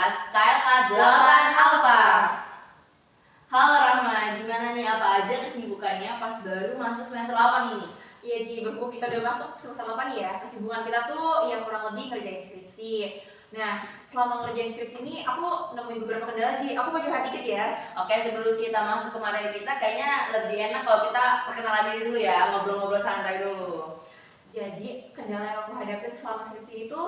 podcast KLK8 Alpha. Halo Rahma, gimana nih, apa aja kesibukannya pas baru masuk semester 8 ini? Iya Ji, berhubung kita udah masuk semester 8 ya, kesibukan kita tuh yang kurang lebih ngerjain skripsi. Nah, selama ngerjain skripsi ini aku nemuin beberapa kendala Ji, aku mau curhat dikit ya. Oke, sebelum kita masuk ke materi kita, kayaknya lebih enak kalau kita perkenalan diri dulu ya, ngobrol-ngobrol santai dulu. Jadi, kendala yang aku hadapin selama skripsi itu,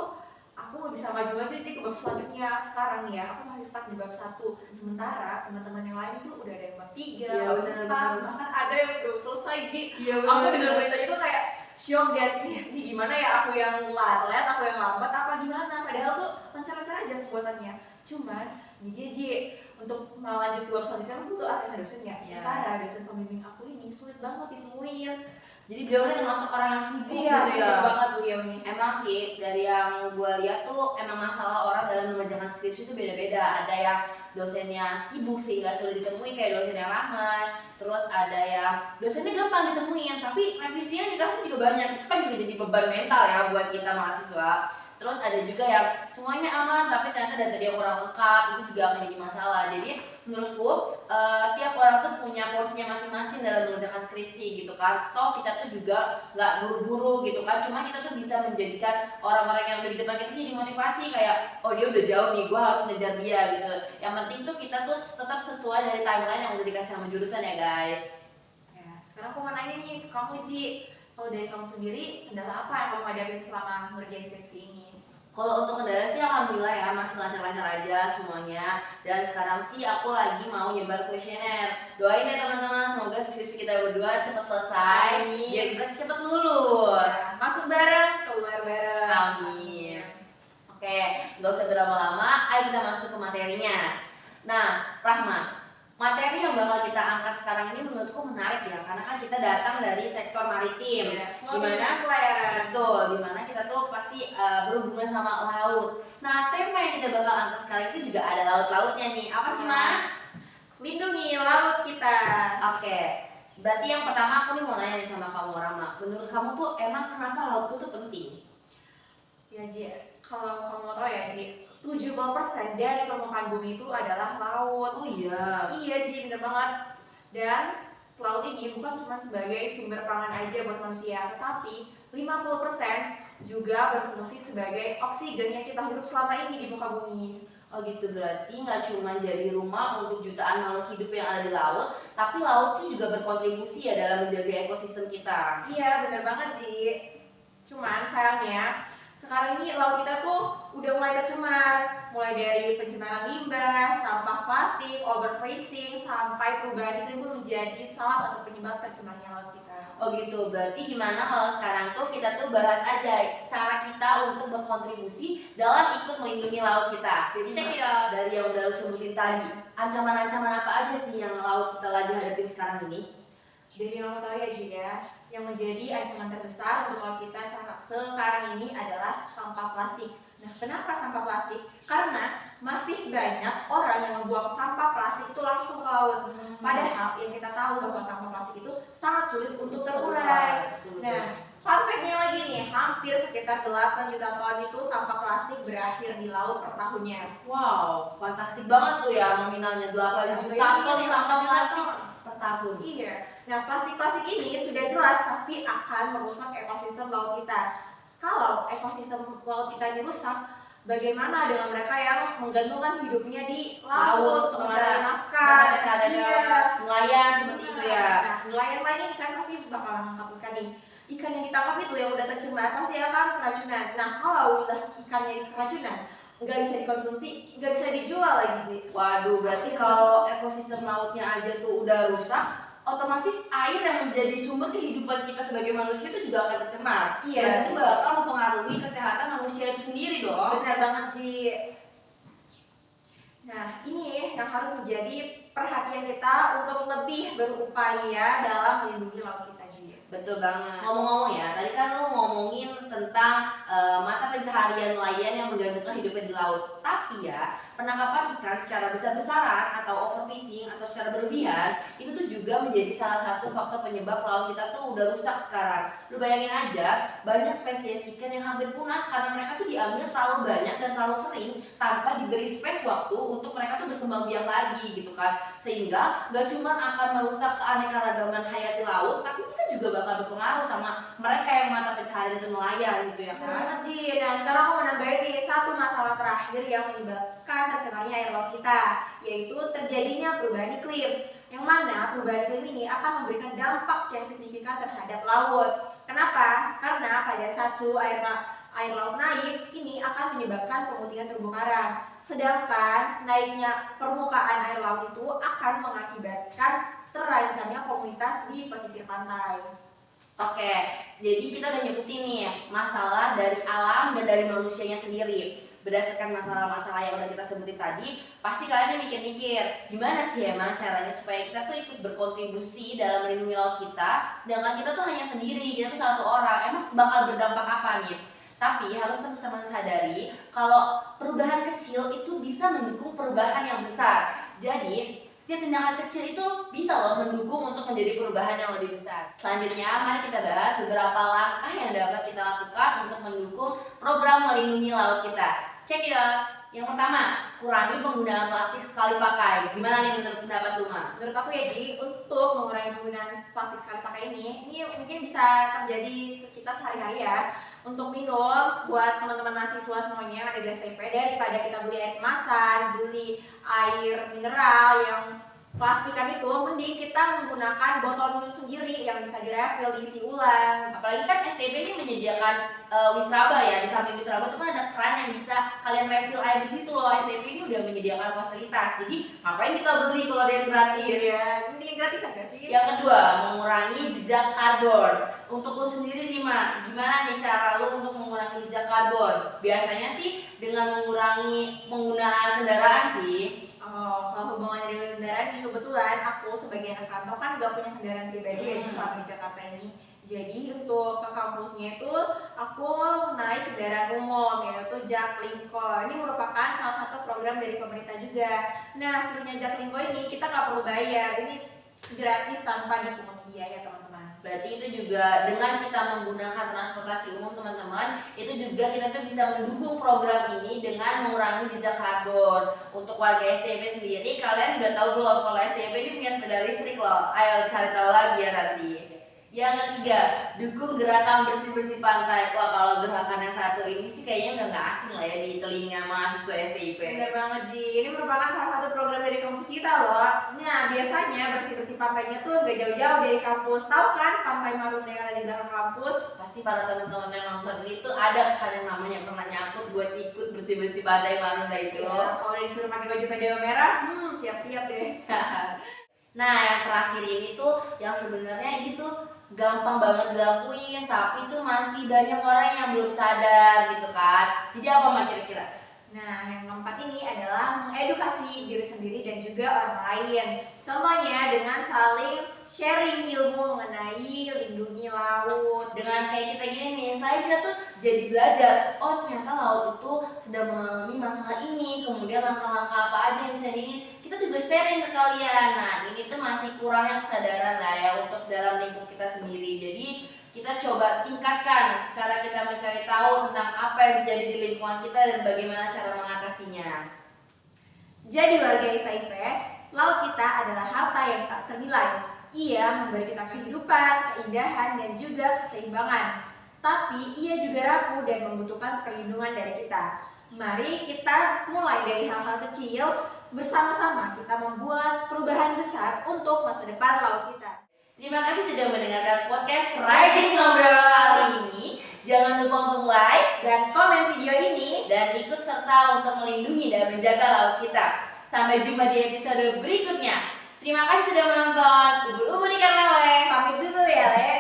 aku nggak bisa maju-maju Ji ke bab selanjutnya. Sekarang nih ya, aku masih stuck di bab 1. Sementara teman-teman yang lain itu udah ada yang bab 3, Iya, bab bener, 4, bener. bahkan ada yang belum selesai Ji. Iya, Aku dengar berita itu kayak shock dan ini gimana ya, aku yang lalat, aku yang lambat apa gimana, padahal tuh lancar-lancar aja pembuatannya. Cuman jadi Ji, untuk melanjut ke bab selanjutnya aku butuh asisten dosennya. Sementara dosen pembimbing aku ini sulit banget ditemuin. Jadi beliau ini termasuk orang yang sibuk Iya, gitu ya. sibuk banget beliau nih. Emang sih, dari yang gue lihat tuh emang masalah orang dalam mengerjakan skripsi itu beda-beda. Ada yang dosennya sibuk sehingga sulit ditemui kayak dosen yang Rahman. Terus ada yang dosennya gampang ditemuin, tapi revisinya dikasih juga banyak. Itu kan juga jadi beban mental ya buat kita mahasiswa. Terus ada juga yang semuanya aman tapi ternyata data dia kurang lengkap, itu juga akan jadi masalah. Jadi menurutku tiap orang tuh punya porsinya masing-masing dalam mengerjakan skripsi gitu kan. Toh kita tuh juga nggak buru-buru gitu kan, cuma kita tuh bisa menjadikan orang-orang yang udah di depan kita jadi motivasi kayak oh dia udah jauh nih, gue harus ngejar dia gitu. Yang penting tuh kita tuh tetap sesuai dari timeline yang udah dikasih sama jurusan ya guys. Ya, sekarang aku mau nanya nih ke kamu Ji, kalau dari kamu sendiri kendala apa yang kamu hadapin selama ngerjain skripsi ini? Kalau untuk kendala sih alhamdulillah ya masih lancar-lancar aja semuanya. Dan sekarang sih aku lagi mau nyebar kuesioner. Doain ya teman-teman, semoga skripsi kita berdua cepat selesai. Amin. Biar kita cepat lulus. Masuk bareng, keluar bareng. Amin. Oke, nggak usah berlama-lama, ayo kita masuk ke materinya. Nah, Rahma, materi yang bakal kita angkat sekarang ini menurutku menarik ya, karena kan kita datang dari sektor maritim. Yes, Dimana pelayaran. betul, dimana kita tuh pasti berhubungan sama laut. Nah, tema yang kita bakal angkat sekarang itu juga ada laut-lautnya nih. Apa sih, Ma? Lindungi laut kita. Oke, berarti yang pertama aku nih mau nanya nih sama kamu, Rahma. Menurut kamu tuh emang kenapa laut tuh penting? Ya Ji, kalau kamu mau tahu ya Ji, 70% dari permukaan bumi itu adalah laut. Oh iya. Iya Ji, bener banget. Dan laut ini bukan cuma sebagai sumber pangan aja buat manusia, tetapi 50% juga berfungsi sebagai oksigen yang kita hidup selama ini di muka bumi. Oh gitu, berarti nggak cuma jadi rumah untuk jutaan makhluk hidup yang ada di laut, tapi laut tuh juga berkontribusi ya dalam menjaga ekosistem kita. Iya, bener banget Ji. Cuman sayangnya sekarang ini laut kita tuh udah mulai tercemar, mulai dari pencemaran limbah, sampah plastik, overfishing, sampai perubahan iklim pun menjadi salah satu penyebab tercemarnya laut kita. Oh gitu, berarti gimana kalau sekarang tuh kita tuh bahas aja cara kita untuk berkontribusi dalam ikut melindungi laut kita. Jadi Check it out. dari yang udah lu sebutin tadi, ancaman-ancaman apa aja sih yang laut kita lagi hadapin sekarang ini? Dari yang kamu tahu ya Ji ya, yang menjadi ancaman terbesar untuk laut kita sekarang ini adalah sampah plastik. Nah, kenapa sampah plastik? Karena masih banyak orang yang membuang sampah plastik itu langsung ke laut. Padahal yang kita tahu bahwa sampah plastik itu sangat sulit untuk terurai. Nah, fun fact-nya lagi nih, hampir sekitar 8 juta ton itu sampah plastik berakhir di laut per tahunnya. Wow, fantastik banget tuh ya nominalnya 8 juta ton sampah plastik per tahun. Iya. Nah, plastik-plastik ini sudah jelas pasti akan merusak ekosistem laut kita. Kalau ekosistem laut kita dirusak, bagaimana dengan mereka yang menggantungkan hidupnya di laut untuk mencari nafkah? Nelayan seperti itu ya. Nah, nelayan lain ini kan pasti bakal menangkap ikan nih. Ikan yang ditangkap itu yang udah tercemar pasti akan keracunan. Nah, kalau udah ikannya keracunan, nggak bisa dikonsumsi, nggak bisa dijual lagi sih. Waduh, berarti kalau ekosistem lautnya aja tuh udah rusak, otomatis air yang menjadi sumber kehidupan kita sebagai manusia itu juga akan tercemar. Iya. Dan itu bakal mempengaruhi kesehatan manusia itu sendiri dong. Benar banget sih. Nah, ini yang harus menjadi perhatian kita untuk lebih berupaya dalam melindungi laut kita juga. Betul banget. Ngomong-ngomong ya, tadi kan lu ngomongin tentang mata pencaharian nelayan yang menggantungkan hidupnya di laut. Tapi ya, penangkapan ikan secara besar-besaran atau overfishing atau secara berlebihan itu tuh juga menjadi salah satu faktor penyebab laut kita tuh udah rusak sekarang. Lu bayangin aja, banyak spesies ikan yang hampir punah karena mereka tuh diambil terlalu banyak dan terlalu sering tanpa diberi space waktu untuk mereka tuh berkembang biak lagi gitu kan. Sehingga gak cuma akan merusak keanekaragaman hayati laut, tapi kita juga bakal berpengaruh sama mereka yang mata pencaharian itu nelayan gitu ya Benar kan. banget Ji. Nah sekarang aku mau nambahin nih satu masalah terakhir yang menyebabkan tercemarnya air laut kita, yaitu terjadinya perubahan iklim. Yang mana perubahan iklim ini akan memberikan dampak yang signifikan terhadap laut. Kenapa? Karena pada saat suhu air laut naik, ini akan menyebabkan pemutihan terumbu karang. Sedangkan naiknya permukaan air laut itu akan mengakibatkan terancamnya komunitas di pesisir pantai. Oke, jadi kita udah nyebutin nih masalah dari alam dan dari manusianya sendiri. Berdasarkan masalah-masalah yang udah kita sebutin tadi, pasti kalian nih mikir-mikir gimana sih emang caranya supaya kita tuh ikut berkontribusi dalam melindungi laut kita, sedangkan kita tuh hanya sendiri, kita tuh satu orang, emang bakal berdampak apa nih? Tapi harus teman-teman sadari kalau perubahan kecil itu bisa mendukung perubahan yang besar. Jadi setiap tindakan kecil itu bisa loh mendukung untuk menjadi perubahan yang lebih besar. Selanjutnya, mari kita bahas beberapa langkah yang dapat kita lakukan untuk mendukung program melindungi laut kita. Check it out. Yang pertama, kurangi penggunaan plastik sekali pakai. Gimana nih menurut pendapat lu, Ma? Menurut aku ya Ji, untuk mengurangi penggunaan plastik sekali pakai ini mungkin bisa terjadi ke kita sehari-hari ya. Untuk minum, buat teman-teman mahasiswa semuanya yang ada di STP, daripada kita beli air kemasan, beli air mineral yang plastikan itu, mending kita menggunakan botol minum sendiri yang bisa direfill, diisi ulang. Apalagi kan STP ini menyediakan wisraba ya, di samping wisraba itu kan ada keran yang bisa kalian refill air di situ loh. STP ini udah menyediakan fasilitas, jadi ngapain kita beli kalau ada yang gratis? Iya, mending gratis aja sih. Yang kedua, mengurangi jejak karbon. Untuk lu sendiri nih, Ma, gimana nih cara lu untuk mengurangi jejak karbon? Biasanya sih dengan mengurangi penggunaan kendaraan sih. Oh, kalau hubungannya dengan kendaraan ini kebetulan aku sebagai anak rantau kan gak punya kendaraan pribadi ya selama di Jakarta ini. Jadi untuk ke kampusnya itu aku naik kendaraan umum yaitu Jaklingko. Ini merupakan salah satu program dari pemerintah juga. Nah, serunya Jaklingko ini kita nggak perlu bayar. Ini gratis tanpa dipungut biaya, teman-teman. Berarti itu juga dengan kita menggunakan transportasi umum teman-teman, itu juga kita tuh bisa mendukung program ini dengan mengurangi jejak karbon. Untuk warga STP sendiri, kalian udah tahu belum kalau STP ini punya sepeda listrik loh? Ayo cari tahu lagi ya nanti. Yang ketiga, dukung gerakan bersih-bersih pantai. Wah, kalau gerakan yang satu ini sih kayaknya udah gak asing lah ya di telinga mahasiswa STP. Bener banget Ji, ini merupakan salah satu program dari kampus kita loh. Nah, biasanya bersih-bersih pantainya tuh gak jauh-jauh dari kampus. Tahu kan Pantai Marunda yang ada di belakang kampus? Pasti para teman-teman yang nonton itu ada kan yang namanya pernah nyangkut buat ikut bersih-bersih pantai Marunda itu. Ya, kalau udah disuruh pakai baju PDO merah, siap-siap deh. Nah, yang terakhir ini tuh yang sebenarnya ini tuh gampang banget dilakuin, tapi tuh masih banyak orang yang belum sadar gitu kan. Jadi apa Mbak kira-kira? Nah, yang keempat ini adalah mengedukasi diri sendiri dan juga orang lain. Contohnya dengan saling sharing ilmu mengenai lindungi laut. Dengan kayak kita gini nih, kita tuh jadi belajar. Oh, ternyata laut itu sedang mengalami masalah ini. Kemudian langkah-langkah apa aja yang bisa kita juga sharing ke kalian. Nah, ini tuh masih kurangnya kesadaran lah ya untuk dalam lingkup kita sendiri. Jadi kita coba tingkatkan cara kita mencari tahu tentang apa yang terjadi di lingkungan kita dan bagaimana cara mengatasinya. Jadi warga STIP, laut kita adalah harta yang tak ternilai. Ia memberi kita kehidupan, keindahan, dan juga keseimbangan. Tapi ia juga rapuh dan membutuhkan perlindungan dari kita. Mari kita mulai dari hal-hal kecil, bersama-sama kita membuat perubahan besar untuk masa depan laut kita. Terima kasih sudah mendengarkan podcast Rajin Ngobrol kali ini. Jangan lupa untuk like dan komen video ini dan ikut serta untuk melindungi dan menjaga laut kita. Sampai jumpa di episode berikutnya. Terima kasih sudah menonton. Ubur-ubur ikan lele. Pamit dulu ya, Le.